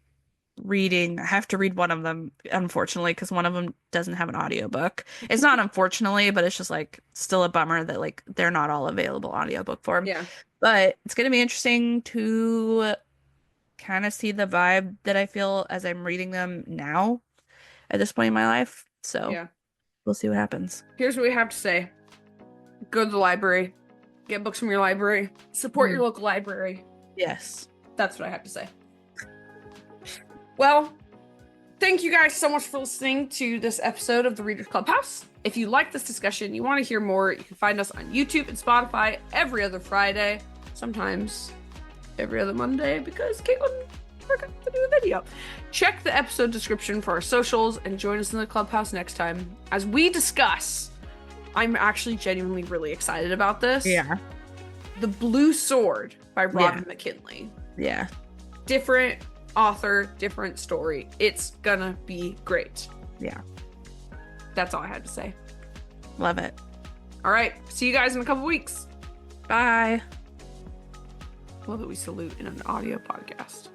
reading. I have to read one of them, unfortunately, because one of them doesn't have an audiobook. It's not unfortunately, but it's just like still a bummer that like they're not all available audiobook form. Yeah. But it's gonna be interesting to kind of see the vibe that I feel as I'm reading them now at this point in my life. So Yeah. we'll see what happens. Here's what we have to say. Go to the library. Get books from your library. Support your Mm, local library. yes. That's what I have to say. Well, thank you guys so much for listening to this episode of the Readers Clubhouse. If you like this discussion, you want to hear more, you can find us on YouTube and Spotify every other Friday, sometimes every other Monday because Kaytlyn forgot to do a video. Check the episode description for our socials and join us in the Clubhouse next time as we discuss. I'm actually genuinely really excited about this. Yeah. The Blue Sword by Robin Yeah. McKinley. Yeah. Different author, different story. It's gonna be great. Yeah. That's all I had to say. Love it. All right. See you guys in a couple weeks. Bye. Love that we salute in an audio podcast.